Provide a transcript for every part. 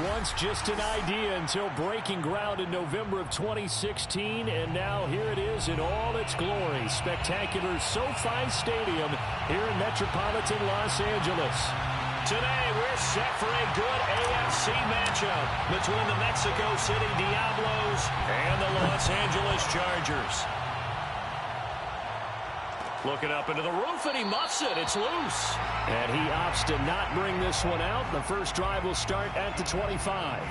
once just an idea until breaking ground in November of 2016, and now here it is in all its glory. Spectacular SoFi Stadium here in metropolitan Los Angeles. Today, we're set for a good AFC matchup between the Mexico City Diablos and the Los Angeles Chargers. Looking up into the roof, and he muffs it. It's loose. And he opts to not bring this one out. The first drive will start at the 25.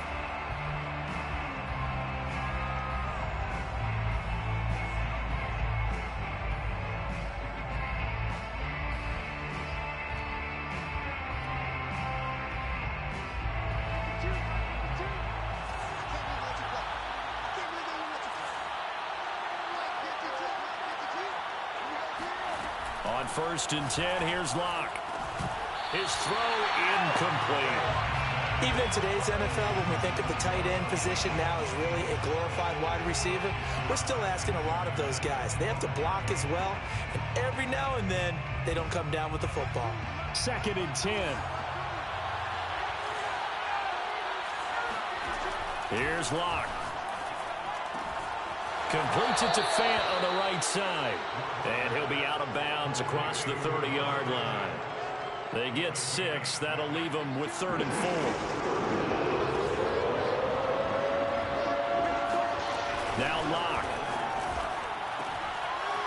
On 1st and 10, here's Locke. His throw incomplete. Even in today's NFL, when we think of the tight end position now as really a glorified wide receiver, we're still asking a lot of those guys. They have to block as well, and every now and then, they don't come down with the football. 2nd and 10. Here's Locke. Completes it to Fant on the right side. And he'll be out of bounds across the 30-yard line. They get 6. That'll leave them with 3rd and 4. Now Locke.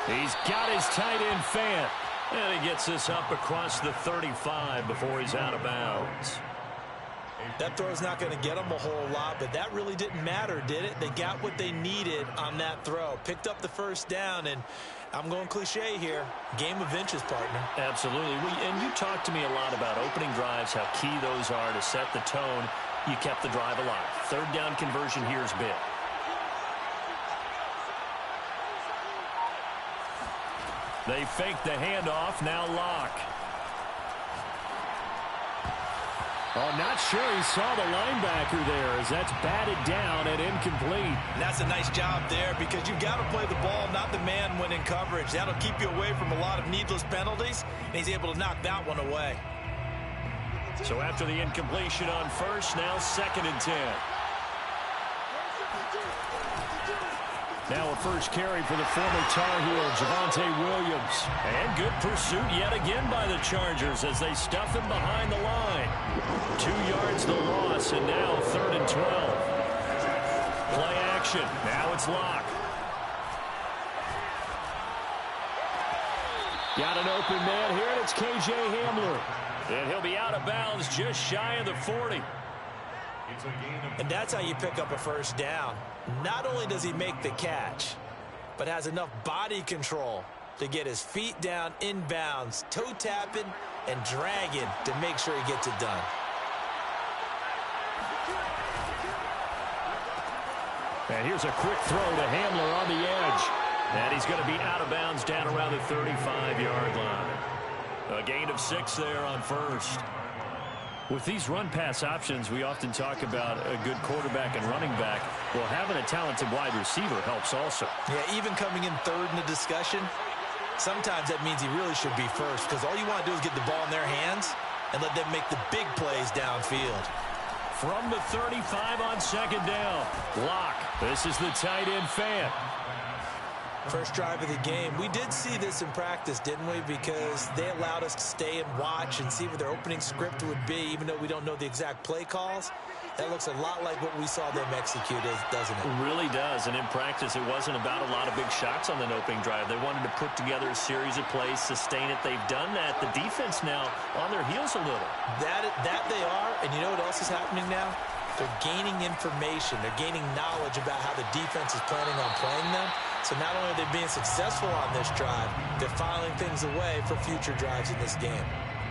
He's got his tight end Fant. And he gets this up across the 35 before he's out of bounds. That throw's not going to get them a whole lot, but that really didn't matter, did it? They got what they needed on that throw. Picked up the first down, and I'm going cliche here. Game of inches, partner. Absolutely. And you talked to me a lot about opening drives, how key those are to set the tone. You kept the drive alive. 3rd down conversion here is big. They fake the handoff. Now Locke. Oh, not sure he saw the linebacker there as that's batted down and incomplete. And that's a nice job there because you've got to play the ball, not the man when in coverage. That'll keep you away from a lot of needless penalties, and he's able to knock that one away. So after the incompletion on 1st, now 2nd and 10. Now a first carry for the former Tar Heel, Javonte Williams. And good pursuit yet again by the Chargers as they stuff him behind the line. 2 yards the loss, and now 3rd and 12. Play action. Now it's Locke. Got an open man here, and it's K.J. Hamler. And he'll be out of bounds just shy of the 40. And that's how you pick up a first down. Not only does he make the catch, but has enough body control to get his feet down inbounds, toe tapping and dragging to make sure he gets it done. And here's a quick throw to Hamler on the edge. And he's going to be out of bounds down around the 35-yard line. A gain of 6 there on 1st. With these run-pass options, we often talk about a good quarterback and running back. Well, having a talented wide receiver helps also. Yeah, even coming in 3rd in the discussion, sometimes that means he really should be 1st because all you want to do is get the ball in their hands and let them make the big plays downfield. From the 35 on 2nd down, Locke. This is the tight end Fant. First drive of the game. We did see this in practice, didn't we? Because they allowed us to stay and watch and see what their opening script would be, even though we don't know the exact play calls. That looks a lot like what we saw them execute, doesn't it? It really does. And in practice, it wasn't about a lot of big shots on the opening drive. They wanted to put together a series of plays, sustain it. They've done that. The defense now on their heels a little. That they are. And you know what else is happening now? They're gaining information. They're gaining knowledge about how the defense is planning on playing them. So not only are they being successful on this drive, they're filing things away for future drives in this game.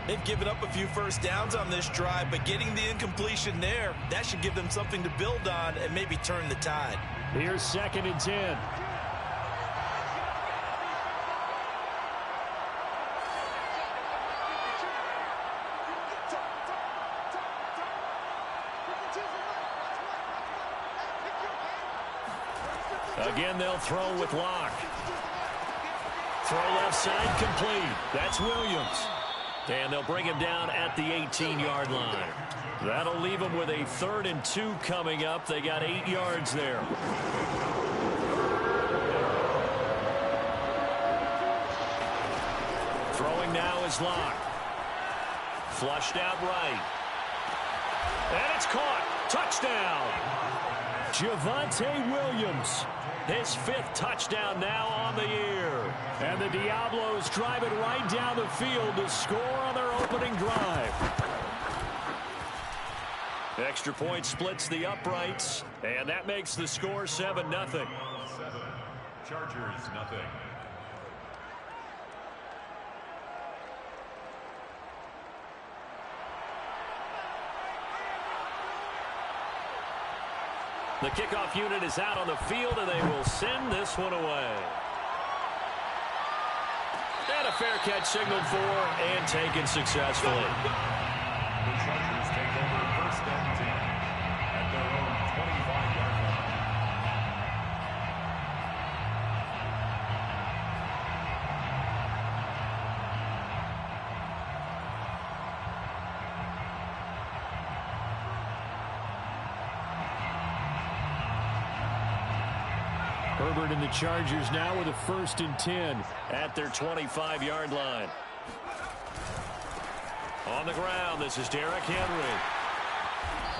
They've given up a few first downs on this drive, but getting the incompletion there, that should give them something to build on and maybe turn the tide. Here's 2nd and 10. Again, they'll throw with Locke. Throw left side complete. That's Williams. And they'll bring him down at the 18-yard line. That'll leave him with a 3rd and 2 coming up. They got 8 yards there. Throwing now is Locke. Flushed out right. And it's caught. Touchdown. Javonte Williams. His 5th touchdown now on the year. And the Diablos drive it right down the field to score on their opening drive. Extra point splits the uprights, and that makes the score 7-0. 7. Chargers, nothing. The kickoff unit is out on the field, and they will send this one away. And a fair catch signaled for and taken successfully. The Chargers take over 1st and 10 at their own 25-yard line. Herbert and the Chargers now with a 1st and 10 at their 25-yard line. On the ground, this is Derrick Henry.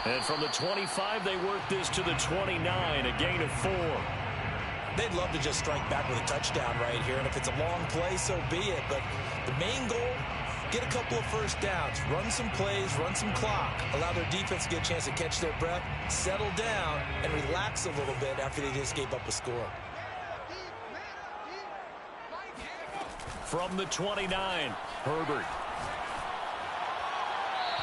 And from the 25, they work this to the 29, a gain of 4. They'd love to just strike back with a touchdown right here, and if it's a long play, so be it. But the main goal, get a couple of 1st downs, run some plays, run some clock, allow their defense to get a chance to catch their breath, settle down, and relax a little bit after they just gave up a score. From the 29, Herbert.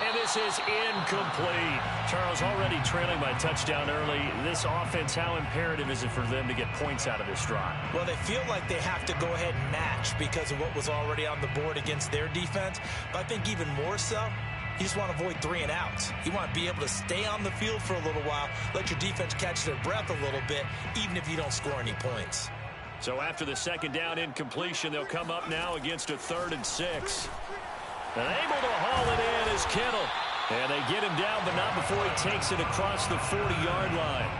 And this is incomplete. Charles, already trailing by touchdown early. This offense, how imperative is it for them to get points out of this drive? Well, they feel like they have to go ahead and match because of what was already on the board against their defense. But I think even more so, you just want to avoid 3 and outs. You want to be able to stay on the field for a little while, let your defense catch their breath a little bit, even if you don't score any points. So after the 2nd down incompletion, they'll come up now against a 3rd and 6. And able to haul it in is Kittle. And they get him down, but not before he takes it across the 40-yard line.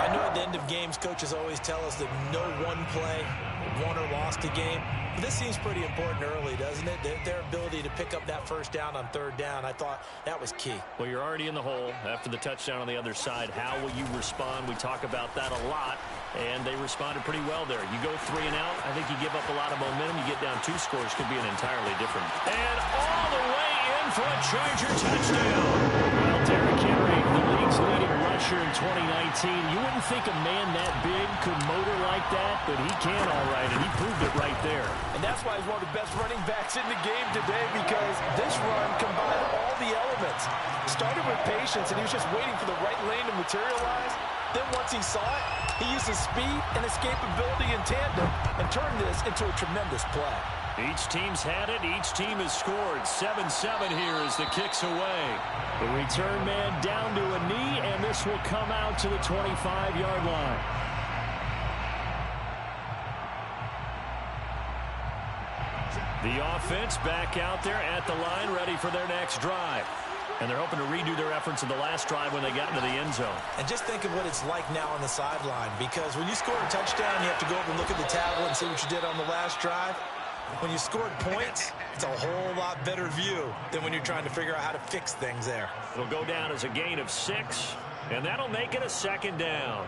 I know at the end of games, coaches always tell us that no one play won or lost a game. But this seems pretty important early, doesn't it? Their ability to pick up that 1st down on 3rd down, I thought that was key. Well, you're already in the hole after the touchdown on the other side. How will you respond? We talk about that a lot. And they responded pretty well there. You go 3 and out, I think you give up a lot of momentum. You get down 2 scores, could be an entirely different. And all the way in for a Charger touchdown. Well, Derrick Henry, the league's leading rusher in 2019. You wouldn't think a man that big could motor like that, but he can all right, and he proved it right there. And that's why he's one of the best running backs in the game today, because this run combined all the elements. Started with patience, and he was just waiting for the right lane to materialize. Then once he saw it, he used his speed and escapability in tandem and turned this into a tremendous play. Each team's had it. Each team has scored. 7-7 here as the kick's away. The return man down to a knee, and this will come out to the 25-yard line. The offense back out there at the line, ready for their next drive. And they're hoping to redo their efforts of the last drive when they got into the end zone. And just think of what it's like now on the sideline, because when you score a touchdown, you have to go up and look at the tablet and see what you did on the last drive. When you scored points, it's a whole lot better view than when you're trying to figure out how to fix things there. It'll go down as a gain of 6, and that'll make it a 2nd down.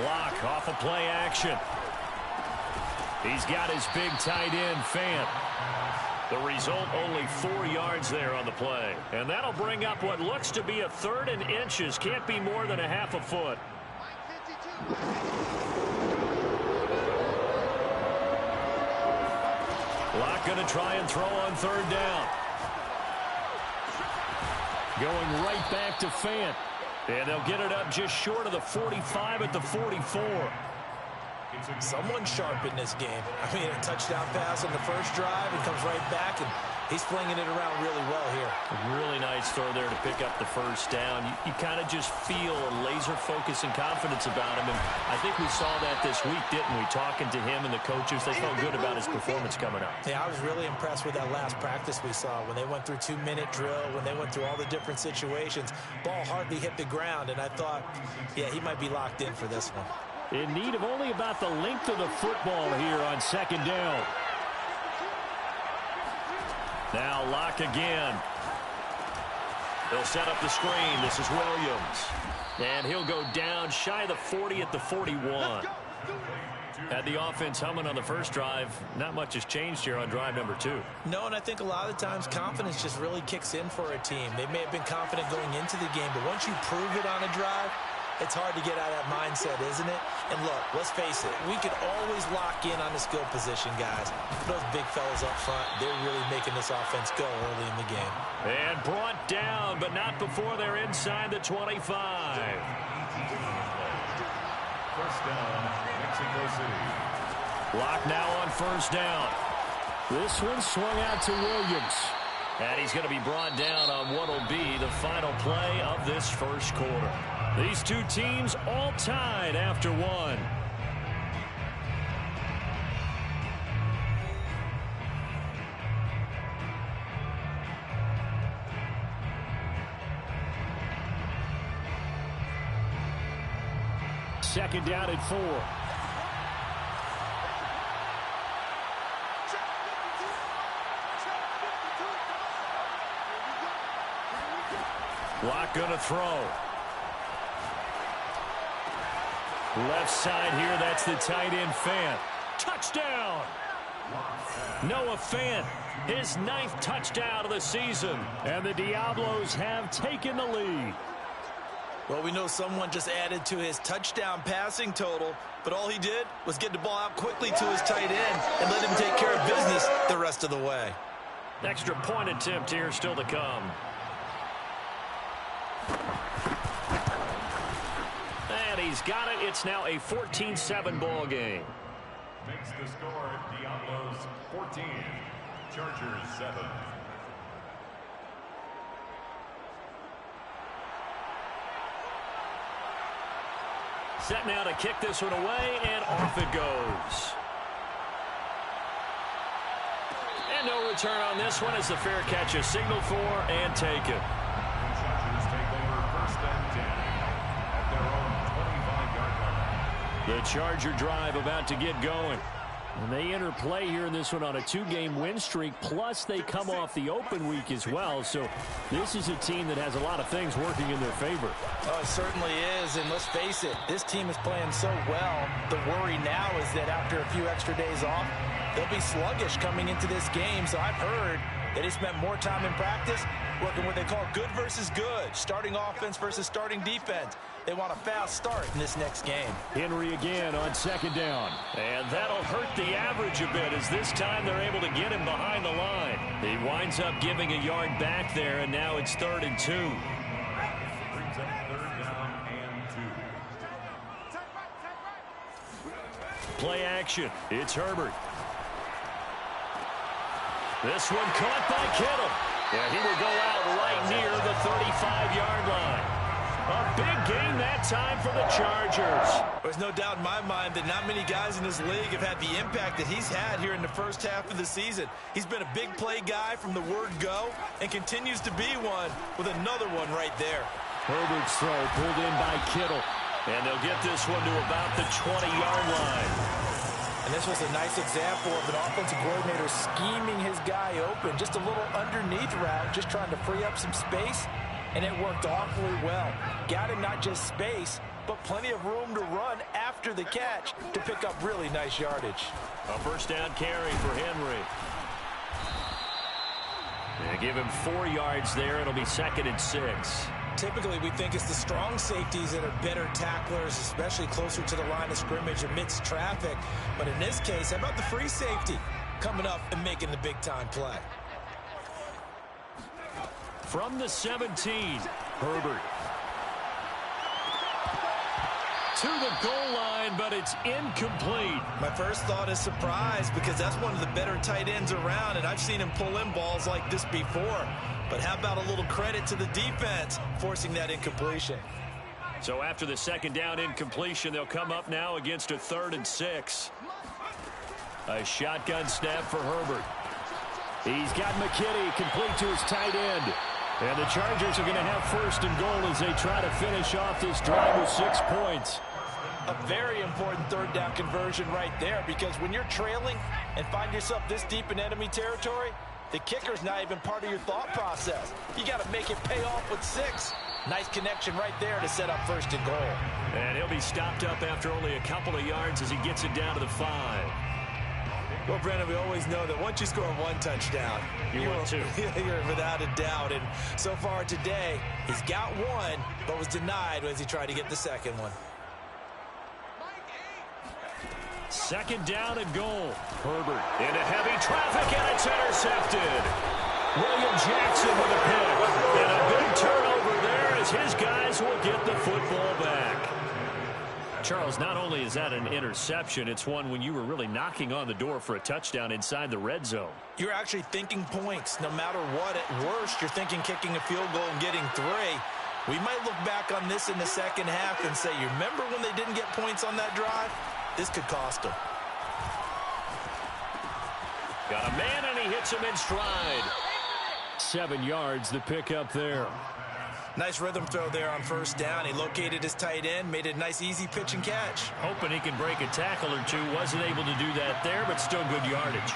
Locke off a play action. He's got his big tight end, Fant. The result, only 4 yards there on the play. And that'll bring up what looks to be a 3rd and inches. Can't be more than a half a foot. Locke going to try and throw on 3rd down. Going right back to Fant. And they'll get it up just short of the 45 at the 44. Someone sharp in this game. I mean, a touchdown pass on the first drive and comes right back and He's flinging it around really well here. A really nice throw there to pick up the first down. You kind of just feel a laser focus and confidence about him. And I think we saw that this week, didn't we? Talking to him and the coaches, they felt good about his performance coming up. Yeah, I was really impressed with that last practice we saw when they went through 2-minute drill, when they went through all the different situations. Ball hardly hit the ground, and I thought, yeah, he might be locked in for this one. In need of only about the length of the football here on second down. Now Locke again. They'll set up the screen. This is Williams. And he'll go down shy of the 40 at the 41. Had the offense humming on the first drive. Not much has changed here on drive number 2. No, and I think a lot of times confidence just really kicks in for a team. They may have been confident going into the game, but once you prove it on a drive, it's hard to get out of that mindset, isn't it? And look, let's face it, we could always lock in on the skill position, guys. Those big fellas up front, they're really making this offense go early in the game. And brought down, but not before they're inside the 25. First down, Mexico City. Locke now on first down. This one swung out to Williams. And he's going to be brought down on what will be the final play of this first quarter. These two teams all tied after one. Second down at 4. Locke gonna throw. Left side here, that's the tight end Fant. Touchdown! Noah Fant, his 9th touchdown of the season. And the Diablos have taken the lead. Well, we know someone just added to his touchdown passing total, but all he did was get the ball out quickly to his tight end and let him take care of business the rest of the way. Extra point attempt here still to come. And he's got it. It's now a 14-7 ball game. Makes the score Diablos 14, Chargers 7. Set now to kick this one away, and off it goes. And no return on this one as the fair catch is signaled for and taken. The Chargers take over first and 10 at their own 25-yard line. The Charger drive about to get going. And they enter play here in this one on a 2-game win streak, plus they come off the open week as well. So this is a team that has a lot of things working in their favor. Oh, it certainly is, and let's face it, this team is playing so well. The worry now is that after a few extra days off, they'll be sluggish coming into this game. So I've heard that they spent more time in practice working what they call good versus good, starting offense versus starting defense. They want a fast start in this next game. Henry again on second down. And that'll hurt the average a bit as this time they're able to get him behind the line. He winds up giving a yard back there, and now it's 3rd and 2. Brings up 3rd down and 2. Play action. It's Herbert. This one caught by Kittle. Yeah, he will go out right near the 35-yard line. A big game that time for the Chargers. There's no doubt in my mind that not many guys in this league have had the impact that he's had here in the first half of the season. He's been a big play guy from the word go and continues to be one with another one right there. Herbert's throw pulled in by Kittle. And they'll get this one to about the 20-yard line. And this was a nice example of an offensive coordinator scheming his guy open. Just a little underneath route, just trying to free up some space. And it worked awfully well. Got him not just space, but plenty of room to run after the catch to pick up really nice yardage. A first down carry for Henry. They give him 4 yards there. It'll be 2nd and 6. Typically, we think it's the strong safeties that are better tacklers, especially closer to the line of scrimmage amidst traffic. But in this case, how about the free safety coming up and making the big-time play? From the 17, Herbert. to the goal line, but it's incomplete. My first thought is surprise because that's one of the better tight ends around, and I've seen him pull in balls like this before. But how about a little credit to the defense forcing that incompletion? So after the second down incompletion, they'll come up now against a 3rd and 6. A shotgun snap for Herbert. He's got McKinney complete to his tight end. And the Chargers are going to have 1st and goal as they try to finish off this drive with 6 points. A very important 3rd down conversion right there, because when you're trailing and find yourself this deep in enemy territory, the kicker's not even part of your thought process. You got to make it pay off with 6. Nice connection right there to set up 1st and goal. And he'll be stopped up after only a couple of yards as he gets it down to the 5. Well, Brandon, we always know that once you score 1 touchdown, you're without a doubt. And so far today, he's got 1, but was denied as he tried to get the second one. 2nd down and goal. Herbert into heavy traffic, and it's intercepted. William Jackson with a pick. And a big turnover there as his guys will get the football back. Charles, not only is that an interception, it's one when you were really knocking on the door for a touchdown inside the red zone. You're actually thinking points. No matter what, at worst, you're thinking kicking a field goal and getting 3. We might look back on this in the second half and say, you remember when they didn't get points on that drive? This could cost them. Got a man, and he hits him in stride. 7 yards, the pickup there. Nice rhythm throw there on 1st down. He located his tight end, made a nice easy pitch and catch. Hoping he can break a tackle or two. Wasn't able to do that there, but still good yardage.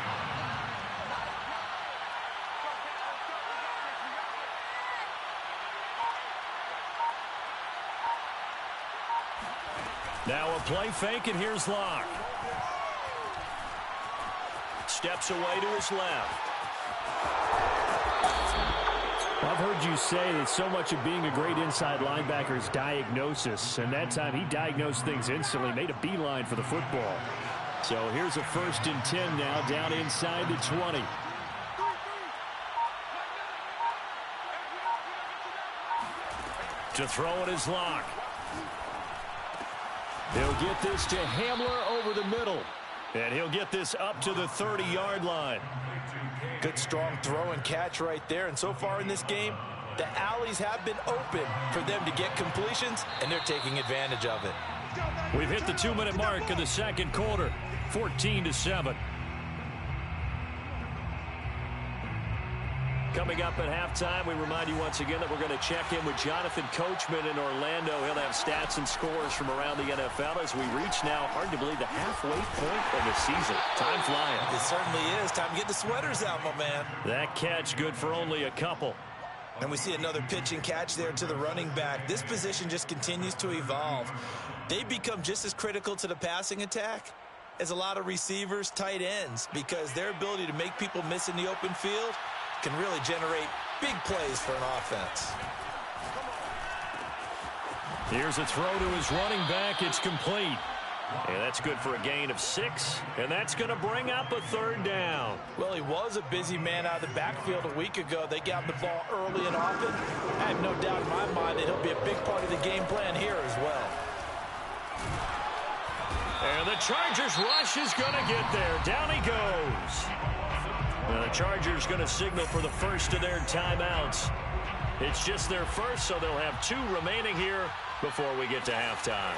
Now a play fake, and here's Locke. Steps away to his left. I've heard you say that so much of being a great inside linebacker is diagnosis, and that time he diagnosed things instantly, made a beeline for the football. So here's a 1st and 10 now, down inside the 20. To throw it is Locke. He'll get this to Hamler over the middle, and he'll get this up to the 30-yard line. Good strong throw and catch right there. And so far in this game, the alleys have been open for them to get completions, and they're taking advantage of it. We've hit the 2-minute mark of the second quarter, 14-7. Coming up at halftime, we remind you once again that we're going to check in with Jonathan Coachman in Orlando. He'll have stats and scores from around the NFL as we reach now, hard to believe, the halfway point of the season. Time flying. It certainly is. Time to get the sweaters out, my man. That catch good for only a couple. And we see another pitch and catch there to the running back. This position just continues to evolve. They become just as critical to the passing attack as a lot of receivers, tight ends, because their ability to make people miss in the open field can really generate big plays for an offense. Here's a throw to his running back. It's complete. And that's good for a gain of 6. And that's going to bring up a 3rd down. Well, he was a busy man out of the backfield a week ago. They got the ball early and often. I have no doubt in my mind that he'll be a big part of the game plan here as well. And the Chargers rush is going to get there. Down he goes. Now the Chargers going to signal for the first of their timeouts. It's just their first, so they'll have 2 remaining here before we get to halftime.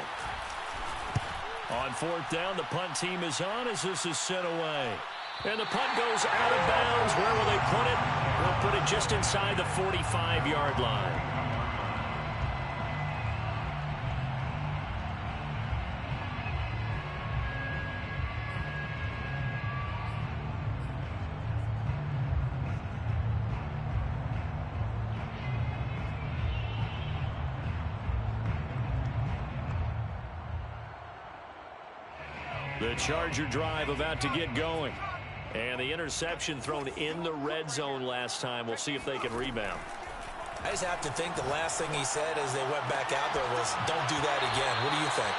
On 4th down, the punt team is on as this is sent away. And the punt goes out of bounds. Where will they put it? They'll put it just inside the 45-yard line. The Charger drive about to get going. And the interception thrown in the red zone last time. We'll see if they can rebound. I just have to think the last thing he said as they went back out there was, don't do that again. What do you think?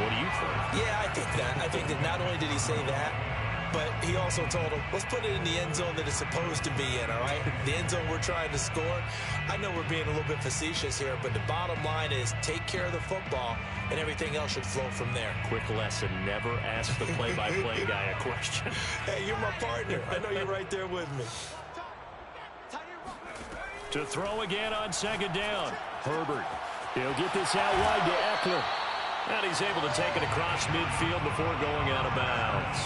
What do you think? Yeah, I think that. I think that not only did he say that, but he also told him, let's put it in the end zone that it's supposed to be in, all right? The end zone we're trying to score. I know we're being a little bit facetious here, but the bottom line is take care of the football, and everything else should flow from there. Quick lesson, never ask the play-by-play guy a question. Hey, you're my partner. I know you're right there with me. To throw again on second down. Herbert. He'll get this out wide to Eckler. And he's able to take it across midfield before going out of bounds.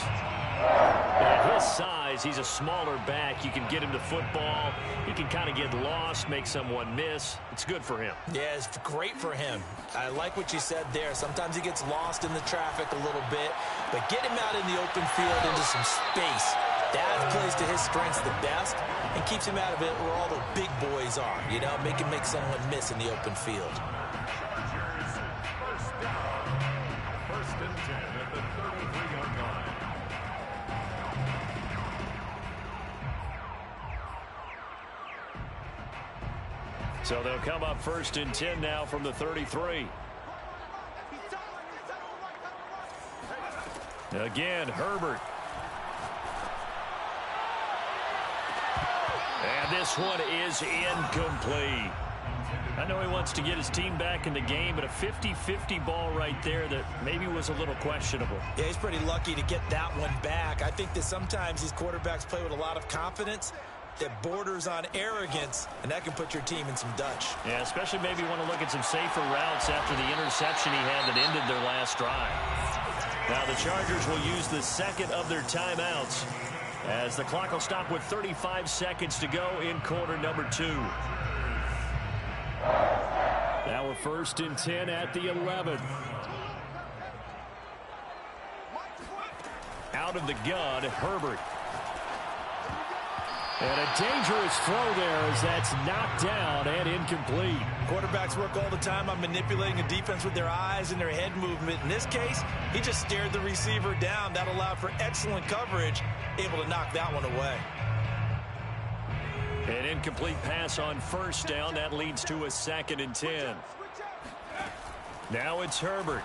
At his size, he's a smaller back. You can get him to football. He can kind of get lost, make someone miss. It's good for him. Yeah, it's great for him. I like what you said there. Sometimes he gets lost in the traffic a little bit, but get him out in the open field into some space. That plays to his strengths the best and keeps him out of it where all the big boys are, you know, make someone miss in the open field. First and 10 at the 33-yard line. So they'll come up first and 10 now from the 33. Again, Herbert. And this one is incomplete. I know he wants to get his team back in the game, but a 50-50 ball right there that maybe was a little questionable. Yeah, he's pretty lucky to get that one back. I think that sometimes these quarterbacks play with a lot of confidence that borders on arrogance, and that can put your team in some Dutch. Yeah, especially maybe want to look at some safer routes after the interception he had that ended their last drive. Now the Chargers will use the second of their timeouts as the clock will stop with 35 seconds to go in quarter number 2. Now we're first and 10 at the 11. Out of the gun, Herbert. And a dangerous throw there as that's knocked down and incomplete. Quarterbacks work all the time on manipulating a defense with their eyes and their head movement. In this case, he just stared the receiver down. That allowed for excellent coverage, able to knock that one away. An incomplete pass on first down. That leads to a second and 10. Now it's Herbert.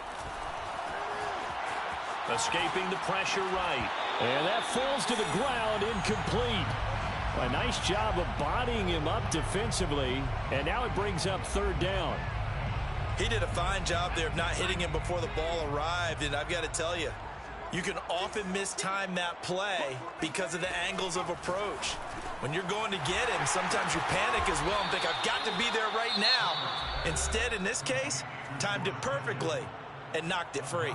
Escaping the pressure right. And that falls to the ground, incomplete. A nice job of bodying him up defensively. And now it brings up third down. He did a fine job there of not hitting him before the ball arrived. And I've got to tell you, you can often mistime that play because of the angles of approach. When you're going to get him, sometimes you panic as well and think, I've got to be there right now. Instead, in this case, timed it perfectly and knocked it free.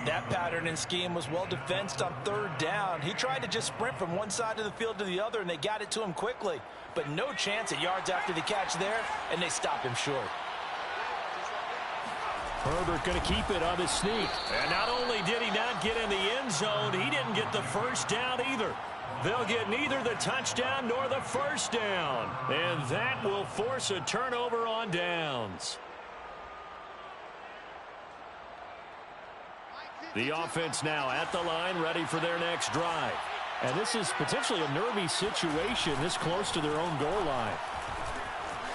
That pattern and scheme was well defensed on third down. He tried to just sprint from one side of the field to the other, and they got it to him quickly. But no chance at yards after the catch there, and they stopped him short. Herbert going to keep it on the sneak. And not only did he not get in the end zone, he didn't get the first down either. They'll get neither the touchdown nor the first down. And that will force a turnover on downs. The offense now at the line, ready for their next drive. And this is potentially a nervy situation this close to their own goal line.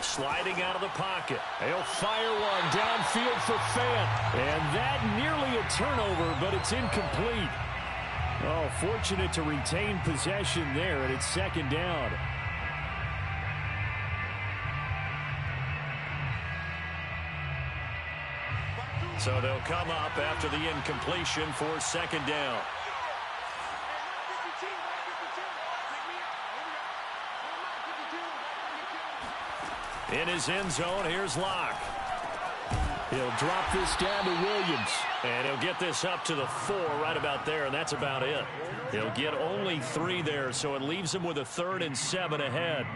Sliding out of the pocket. They'll fire one downfield for Fant. And that nearly a turnover, but it's incomplete. Oh, fortunate to retain possession there, and it's second down. So they'll come up after the incompletion for second down. In his end zone, here's Locke. He'll drop this down to Williams. And he'll get this up to the 4 right about there, and that's about it. He'll get only 3 there, so it leaves him with a 3rd and 7 ahead.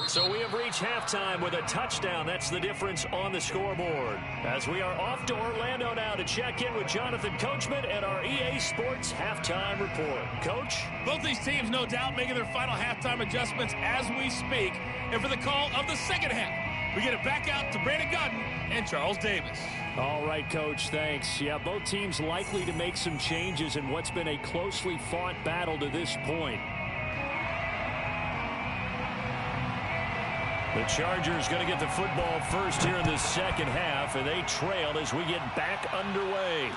So we have reached halftime with a touchdown. That's the difference on the scoreboard. As we are off to Orlando now to check in with Jonathan Coachman and our EA Sports Halftime Report. Coach? Both these teams, no doubt, making their final halftime adjustments as we speak. And for the call of the second half, we get it back out to Brandon Godden and Charles Davis. All right, Coach, thanks. Yeah, both teams likely to make some changes in what's been a closely fought battle to this point. The Chargers going to get the football first here in the second half, and they trail as we get back underway.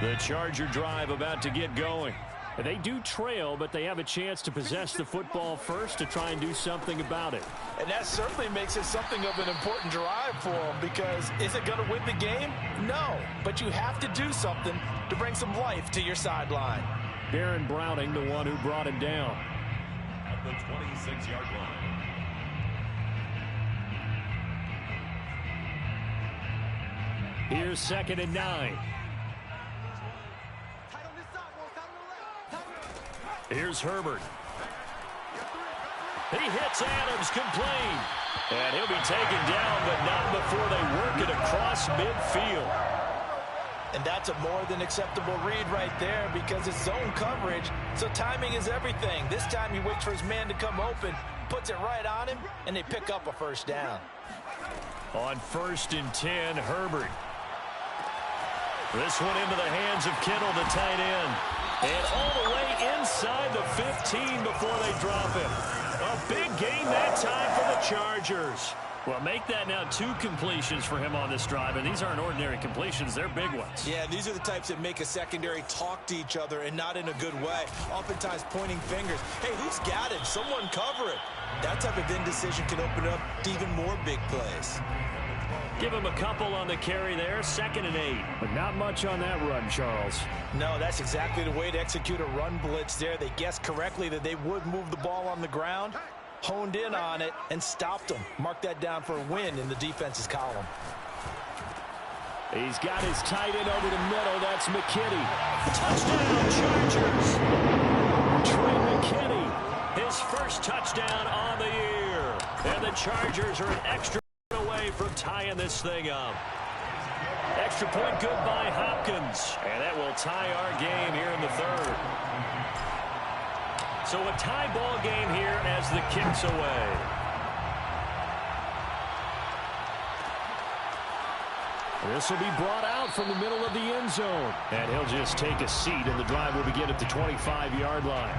The Charger drive about to get going. They do trail, but they have a chance to possess the football first to try and do something about it. And that certainly makes it something of an important drive for them, because is it going to win the game? No, but you have to do something to bring some life to your sideline. Baron Browning, the one who brought him down. At the 26-yard line. Here's 2nd and 9. Here's Herbert. He hits Adams, complete. And he'll be taken down, but not before they work it across midfield. And that's a more than acceptable read right there, because it's zone coverage, so timing is everything. This time he waits for his man to come open, puts it right on him, and they pick up a first down. On 1st and 10, Herbert. This one into the hands of Kittle, the tight end. And all the way inside the 15 before they drop him. A big game that time for the Chargers. Well, make that now 2 completions for him on this drive, and these aren't ordinary completions. They're big ones. Yeah, these are the types that make a secondary talk to each other, and not in a good way. Oftentimes pointing fingers. Hey, who's got it? Someone cover it. That type of indecision can open up to even more big plays. Give him a couple on the carry there, 2nd and 8. But not much on that run, Charles. No, that's exactly the way to execute a run blitz there. They guessed correctly that they would move the ball on the ground, honed in on it, and stopped them. Mark that down for a win in the defense's column. He's got his tight end over the middle. That's McKinney. Touchdown, Chargers. Trey McKinney, his first touchdown on the year. And the Chargers are an extra away from tying this thing up. Extra point good by Hopkins. And that will tie our game here in the 3rd. So a tie ball game here as the kick's away. This will be brought out from the middle of the end zone. And he'll just take a seat, and the drive will begin at the 25-yard line.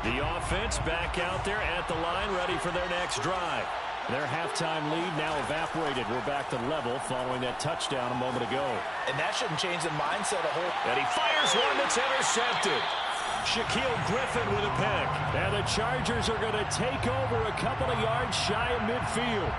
The offense back out there at the line, ready for their next drive. Their halftime lead now evaporated. We're back to level following that touchdown a moment ago. And that shouldn't change the mindset a whole. And he fires one that's intercepted. Shaquille Griffin with a pick. And the Chargers are going to take over a couple of yards shy of midfield.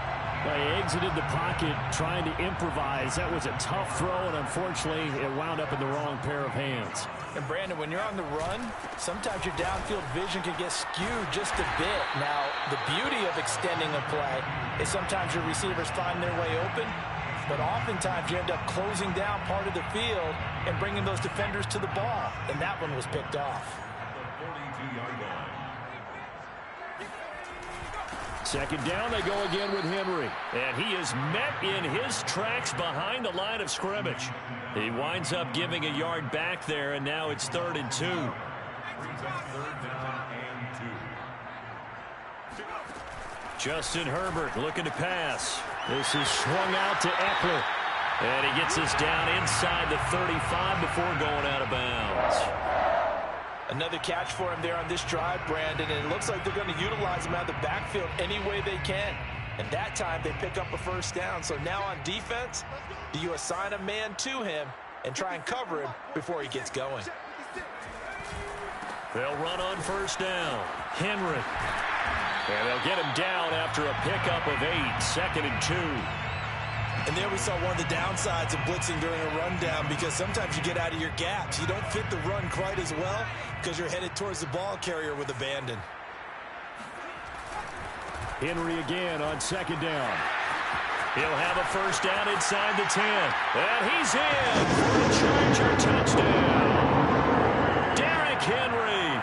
They exited the pocket trying to improvise. That was a tough throw, and unfortunately, it wound up in the wrong pair of hands. And Brandon, when you're on the run, sometimes your downfield vision can get skewed just a bit. Now, the beauty of extending a play is sometimes your receivers find their way open, but oftentimes you end up closing down part of the field and bringing those defenders to the ball. And that one was picked off. The 42-yard line. 2nd down, they go again with Henry. And he is met in his tracks behind the line of scrimmage. He winds up giving a yard back there, and now it's 3rd and 2. Brings up 3rd down and 2. Justin Herbert looking to pass. This is swung out to Eckler. And he gets us down inside the 35 before going out of bounds. Another catch for him there on this drive, Brandon, and it looks like they're going to utilize him out of the backfield any way they can. And that time they pick up a first down. So now on defense, do you assign a man to him and try and cover him before he gets going? They'll run on 1st down. Henry. And they'll get him down after a pickup of 8, 2nd and 2. And there we saw one of the downsides of blitzing during a rundown, because sometimes you get out of your gaps. You don't fit the run quite as well because you're headed towards the ball carrier with abandon. Henry again on 2nd down. He'll have a first down inside the 10. And he's in for the Charger touchdown. Derrick Henry,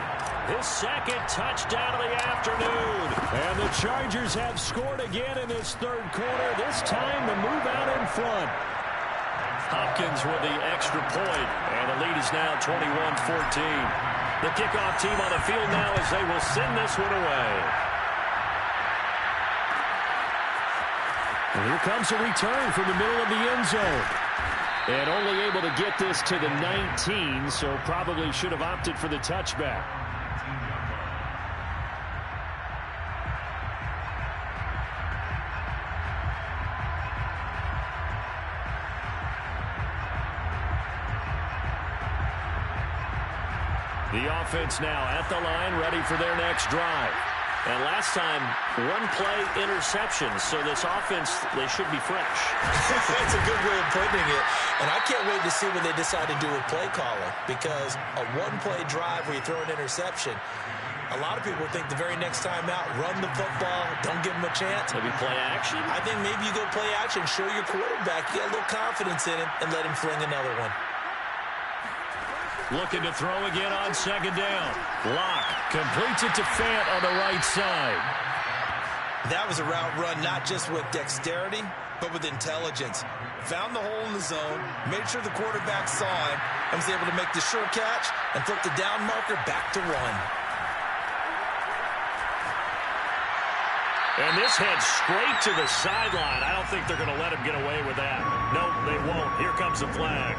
his 2nd touchdown of the afternoon. And the Chargers have scored again in this 3rd quarter. This time the move out in front. Hopkins with the extra point. And the lead is now 21-14. The kickoff team on the field now as they will send this one away. And here comes a return from the middle of the end zone. And only able to get this to the 19, so probably should have opted for the touchback. The offense now at the line, ready for their next drive. And last time, one-play interceptions, so this offense, they should be fresh. That's a good way of putting it. And I can't wait to see what they decide to do with play calling, because a one-play drive where you throw an interception, a lot of people think the very next time out, run the football, don't give them a chance. Maybe play action? I think maybe you go play action, show your quarterback, you got a little confidence in him, and let him fling another one. Looking to throw again on second down. Locke completes it to Fant on the right side. That was a route run not just with dexterity, but with intelligence. Found the hole in the zone, made sure the quarterback saw him, and was able to make the sure catch and flip the down marker back to run. And this heads straight to the sideline. I don't think they're going to let him get away with that. No, they won't. Here comes the flag.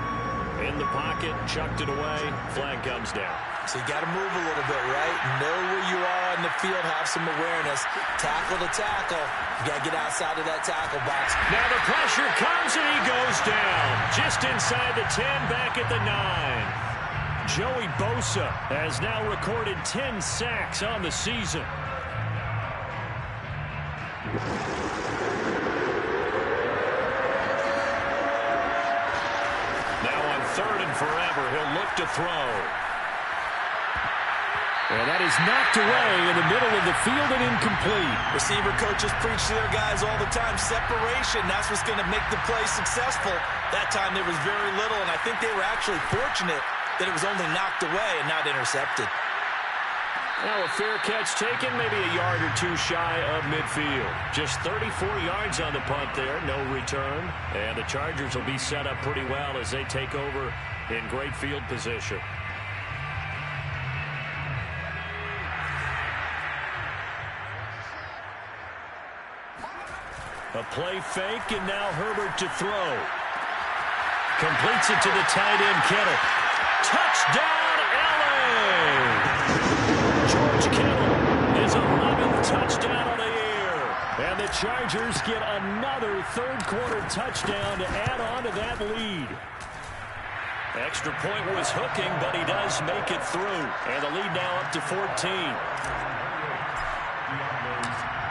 In the pocket, chucked it away, flag comes down. So you got to move a little bit, right? Know where you are on the field, have some awareness. Tackle to tackle. You got to get outside of that tackle box. Now the pressure comes and he goes down. Just inside the 10, back at the 9. Joey Bosa has now recorded 10 sacks on the season. Third and forever, he'll look to throw. And that is knocked away in the middle of the field and incomplete. Receiver coaches preach to their guys all the time. Separation, that's what's going to make the play successful. That time there was very little, and I think they were actually fortunate that it was only knocked away and not intercepted. Now a fair catch taken, maybe a yard or two shy of midfield. Just 34 yards on the punt there, no return. And the Chargers will be set up pretty well as they take over in great field position. A play fake, and now Herbert to throw. Completes it to the tight end, Kittle. Touchdown, LA! George Kittle, his 11th touchdown of the year. And the Chargers get another third-quarter touchdown to add on to that lead. Extra point was hooking, but he does make it through. And the lead now up to 14.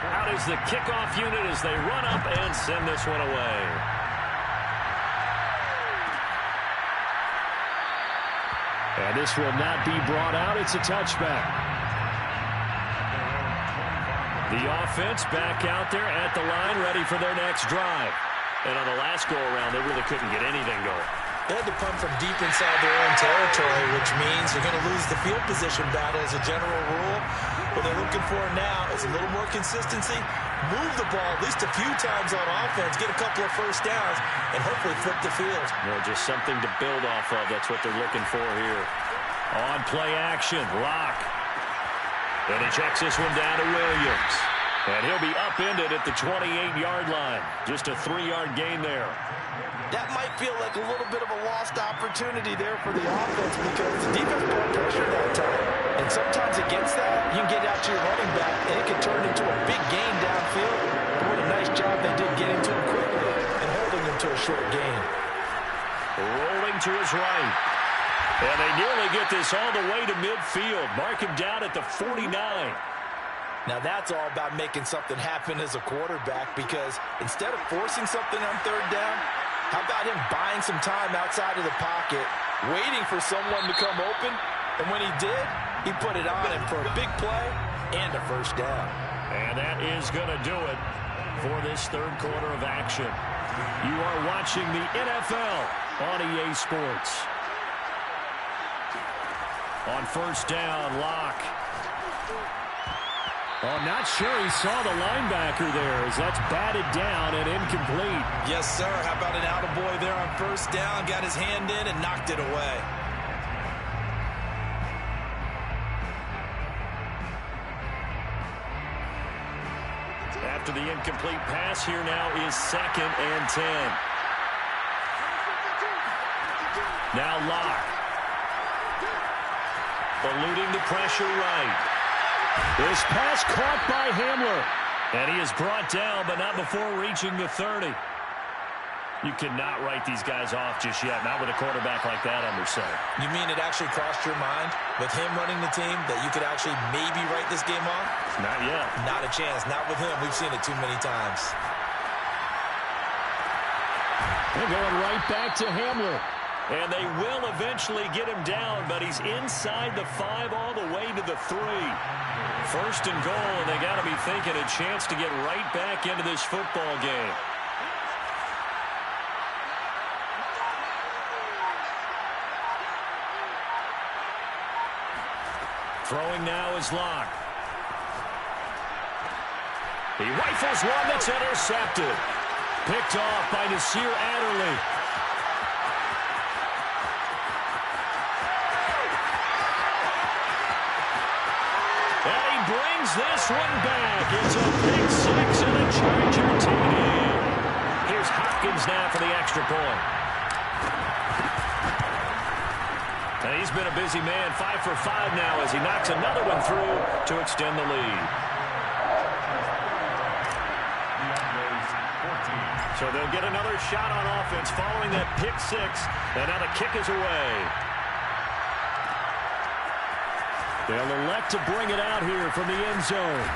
Out is the kickoff unit as they run up and send this one away. And this will not be brought out. It's a touchback. The offense back out there at the line, ready for their next drive. And on the last go-around, they really couldn't get anything going. They had to punt from deep inside their own territory, which means they're going to lose the field position battle as a general rule. What they're looking for now is a little more consistency, move the ball at least a few times on offense, get a couple of first downs, and hopefully flip the field. Just something to build off of. That's what they're looking for here. On play action, Locke. And he checks this one down to Williams. And he'll be upended at the 28-yard line. Just a 3-yard gain there. That might feel like a little bit of a lost opportunity there for the offense because the defense brought pressure that time. And sometimes against that, you can get out to your running back, and it can turn into a big gain downfield. But what a nice job they did getting to him quickly and holding him to a short gain. Rolling to his right. And they nearly get this all the way to midfield. Mark him down at the 49. Now that's all about making something happen as a quarterback because instead of forcing something on third down, how about him buying some time outside of the pocket, waiting for someone to come open, and when he did, he put it on him for a big play and a first down. And that is going to do it for this third quarter of action. You are watching the NFL on EA Sports. On first down, Locke. I'm not sure he saw the linebacker there as that's batted down and incomplete. Yes, sir. How about an attaboy there on first down? Got his hand in and knocked it away. After the incomplete pass, here now is 2nd and 10. Now Locke. Eluding the pressure right. This pass caught by Hamler. And he is brought down, but not before reaching the 30. You cannot write these guys off just yet, not with a quarterback like that under center. You mean it actually crossed your mind with him running the team that you could actually maybe write this game off? Not yet. Not a chance. Not with him. We've seen it too many times. They're going right back to Hamler. And they will eventually get him down, but he's inside the 5 all the way to the 3. First and goal, and they got to be thinking a chance to get right back into this football game. Throwing now is Locke. He rifles one that's intercepted. Picked off by Nasir Adderley. And he brings this one back. It's a pick 6 and a Charger TD. Here's Hopkins now for the extra point. And he's been a busy man, 5 for 5 now as he knocks another one through to extend the lead. So they'll get another shot on offense following that pick 6, and now the kick is away. They'll elect to bring it out here from the end zone.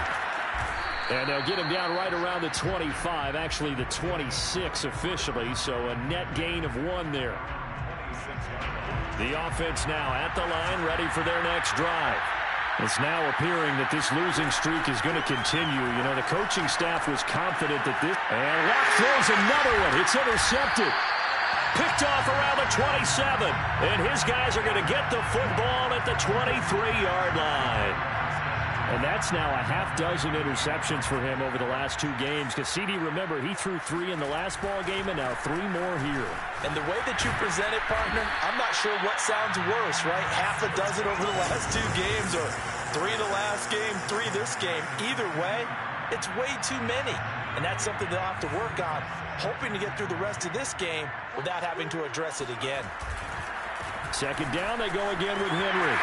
And they'll get him down right around the 25, actually the 26 officially, so a net gain of 1 there. The offense now at the line, ready for their next drive. It's now appearing that this losing streak is going to continue. You know, the coaching staff was confident that this... And Locke throws another one. It's intercepted. Picked off around the 27. And his guys are going to get the football at the 23-yard line. And that's now a half-dozen interceptions for him over the last 2 games. Because, CD, remember, he threw 3 in the last ball game and now 3 more here. And the way that you present it, partner, I'm not sure what sounds worse, right? Half a dozen over the last 2 games or 3 the last game, 3 this game. Either way, it's way too many. And that's something they'll have to work on, hoping to get through the rest of this game without having to address it again. Second down, they go again with Henry.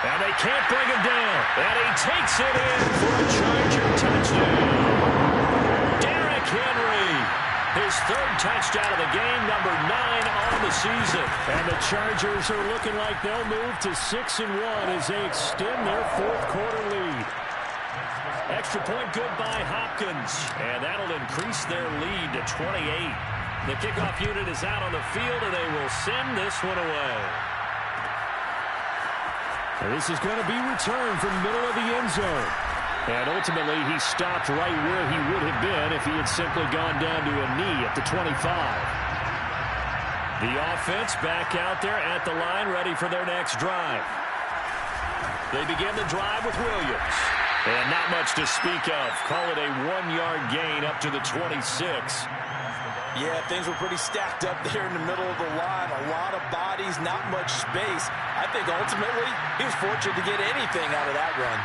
And they can't bring him down. And he takes it in for a Charger touchdown. Derrick Henry, his 3rd touchdown of the game, number 9 on the season. And the Chargers are looking like they'll move to 6-1 as they extend their 4th quarter lead. Extra point good by Hopkins. And that'll increase their lead to 28. The kickoff unit is out on the field, and they will send this one away. This is going to be returned from the middle of the end zone. And ultimately, he stopped right where he would have been if he had simply gone down to a knee at the 25. The offense back out there at the line, ready for their next drive. They begin the drive with Williams. And not much to speak of. Call it a 1-yard gain up to the 26. Yeah, things were pretty stacked up there in the middle of the line. A lot of bodies, not much space. I think ultimately he was fortunate to get anything out of that run.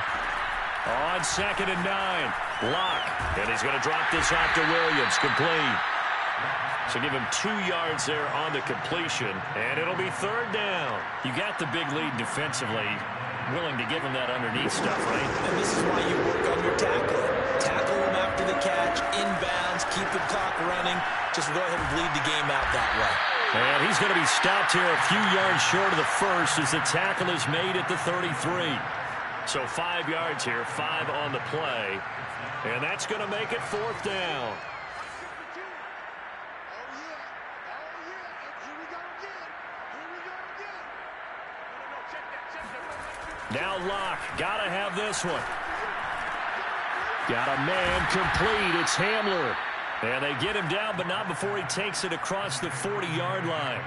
On 2nd and 9, Locke. And he's going to drop this off to Williams. Complete. So give him 2 yards there on the completion. And it'll be 3rd down. You got the big lead defensively. Willing to give him that underneath stuff, right? And this is why you work on your tackling. Tackle him after the catch, inbounds, keep the clock running. Just go ahead and bleed the game out that way. And he's going to be stopped here a few yards short of the first as the tackle is made at the 33. So 5 yards here, 5 on the play. And that's going to make it 4th down. Now Locke, gotta have this one. Got a man complete, it's Hamler. And they get him down, but not before he takes it across the 40-yard line.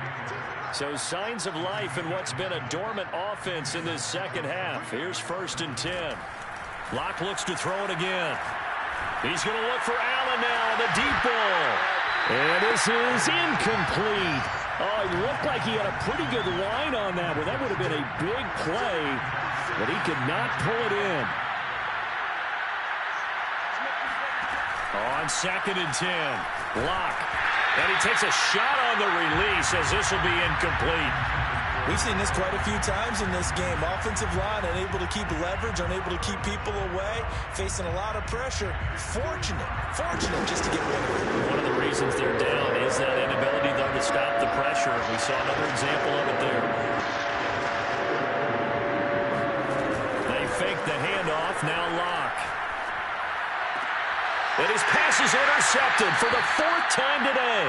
So signs of life in what's been a dormant offense in this second half. Here's 1st and 10. Locke looks to throw it again. He's going to look for Allen now on the deep ball. And this is incomplete. Oh, he looked like he had a pretty good line on that one. That would have been a big play, but he could not pull it in. On 2nd and 10, Locke. And he takes a shot on the release as this will be incomplete. We've seen this quite a few times in this game. Offensive line unable to keep leverage, unable to keep people away, facing a lot of pressure. Fortunate just to get rid of it. One of the reasons they're down is that inability, though, to stop the pressure. We saw another example of it there. They fake the handoff. Now Locke. And his pass is intercepted for the 4th time today.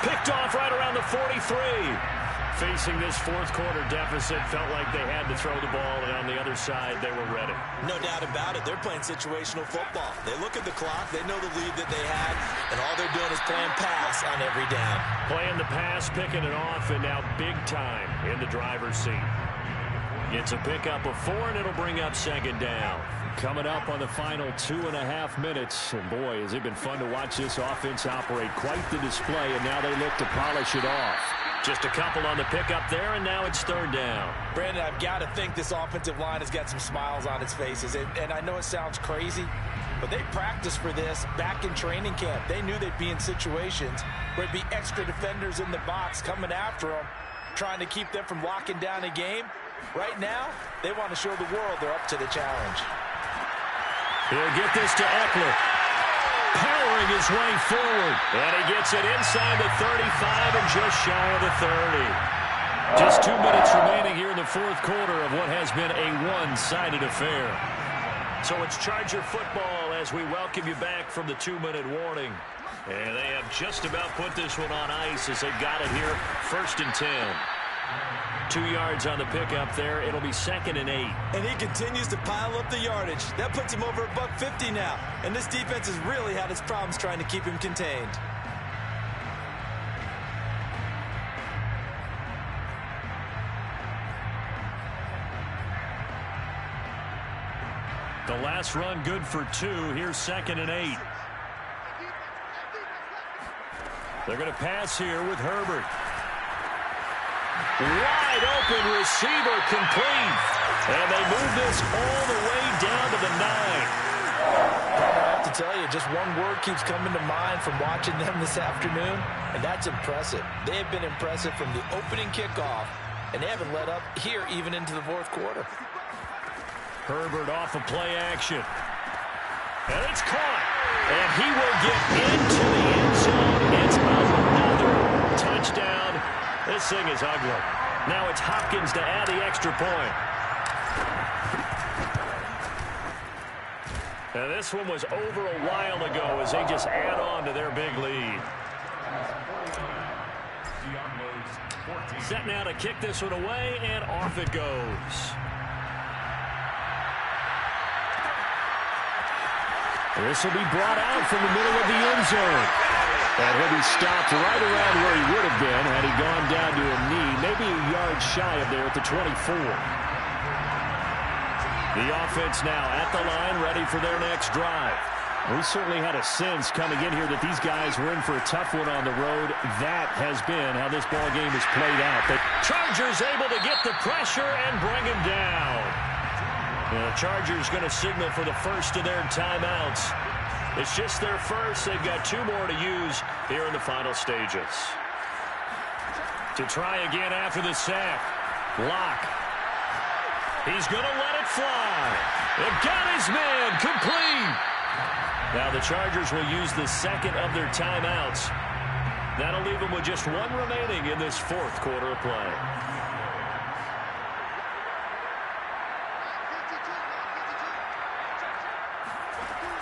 Picked off right around the 43. Facing this fourth quarter deficit, felt like they had to throw the ball, and on the other side, they were ready. No doubt about it. They're playing situational football. They look at the clock. They know the lead that they had, and all they're doing is playing pass on every down. Playing the pass, picking it off, and now big time in the driver's seat. It's a pickup of 4, and it'll bring up 2nd down. Coming up on the final 2.5 minutes. And boy, has it been fun to watch this offense operate. Quite the display, and now they look to polish it off. Just a couple on the pickup there, and now it's 3rd down. Brandon, I've got to think this offensive line has got some smiles on its faces. And I know it sounds crazy, but they practiced for this back in training camp. They knew they'd be in situations where there'd be extra defenders in the box coming after them, trying to keep them from locking down a game. Right now, they want to show the world they're up to the challenge. He'll get this to Eckler. Powering his way forward. And he gets it inside the 35 and just shy of the 30. Just 2 minutes remaining here in the fourth quarter of what has been a one-sided affair. So it's Charger football as we welcome you back from the 2-minute warning. And they have just about put this one on ice as they've got it here. 1st and 10. 2 yards on the pickup there. It'll be 2nd and 8. And he continues to pile up the yardage. That puts him over $150 now. And this defense has really had its problems trying to keep him contained. The last run good for 2. Here's 2nd and 8. They're going to pass here with Herbert. Wide open receiver complete. And they move this all the way down to the 9. I have to tell you, just one word keeps coming to mind from watching them this afternoon, and that's impressive. They have been impressive from the opening kickoff, and they haven't let up here even into the fourth quarter. Herbert off of play action. And it's caught. And he will get into the end zone. It's another touchdown. This thing is ugly. Now it's Hopkins to add the extra point. And this one was over a while ago as they just add on to their big lead. Set now to kick this one away, and off it goes. This will be brought out from the middle of the end zone. And he'll be stopped right around where he would have been had he gone down to a knee, maybe a yard shy of there at the 24. The offense now at the line, ready for their next drive. We certainly had a sense coming in here that these guys were in for a tough one on the road. That has been how this ball game has played out. The Chargers able to get the pressure and bring him down. And the Chargers going to signal for the first of their timeouts. It's just their first. They've got 2 more to use here in the final stages. To try again after the sack. Locke. He's going to let it fly. They've got his man complete. Now the Chargers will use the second of their timeouts. That'll leave them with just 1 remaining in this fourth quarter of play.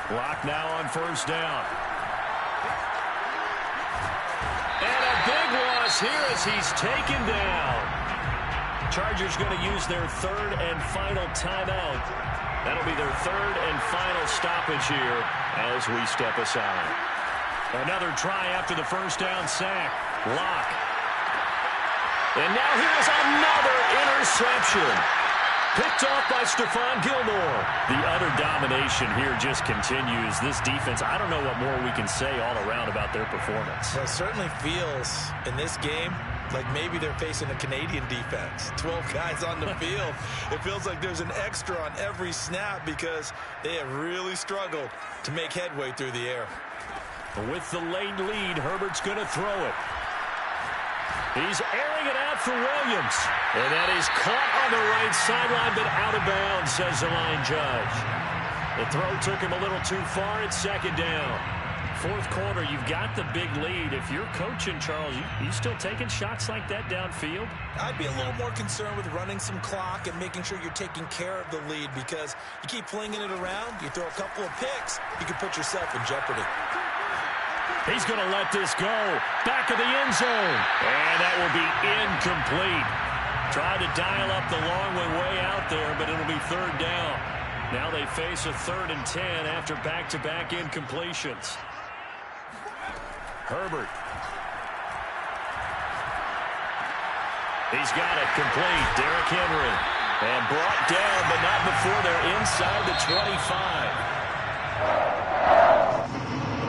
Locke now on first down. And a big loss here as he's taken down. Chargers going to use their 3rd and final timeout. That'll be their 3rd and final stoppage here as we step aside. Another try after the first down sack. Locke. And now here's another interception. Picked off by Stephon Gilmore. The utter domination here just continues. This defense, I don't know what more we can say all around about their performance. Well, it certainly feels in this game like maybe they're facing a Canadian defense. 12 guys on the field. It feels like there's an extra on every snap because they have really struggled to make headway through the air. With the late lead, Herbert's going to throw it. He's airing it out for Williams. And that is caught on the right sideline, but out of bounds, says the line judge. The throw took him a little too far. It's second down. Fourth quarter, you've got the big lead. If you're coaching, Charles, you still taking shots like that downfield? I'd be a little more concerned with running some clock and making sure you're taking care of the lead, because you keep flinging it around, you throw a couple of picks, you can put yourself in jeopardy. He's going to let this go. Back of the end zone. And that will be incomplete. Tried to dial up the long way out there, but it'll be third down. Now they face a 3rd and 10 after back-to-back incompletions. Herbert. He's got it complete. Derrick Henry. And brought down, but not before they're inside the 25.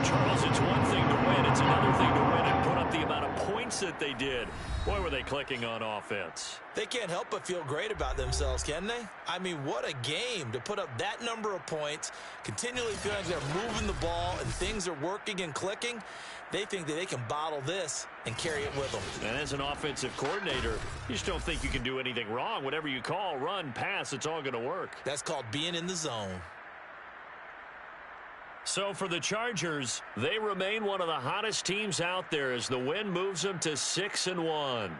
Charles, it's one thing to win. It's another thing to win and put up the amount of points that they did. Boy, were they clicking on offense. They can't help but feel great about themselves, can they? I mean, what a game to put up that number of points, continually feeling like they're moving the ball and things are working and clicking. They think that they can bottle this and carry it with them. And as an offensive coordinator, you just don't think you can do anything wrong. Whatever you call, run, pass, it's all going to work. That's called being in the zone. So for the Chargers, they remain one of the hottest teams out there as the win moves them to 6-1.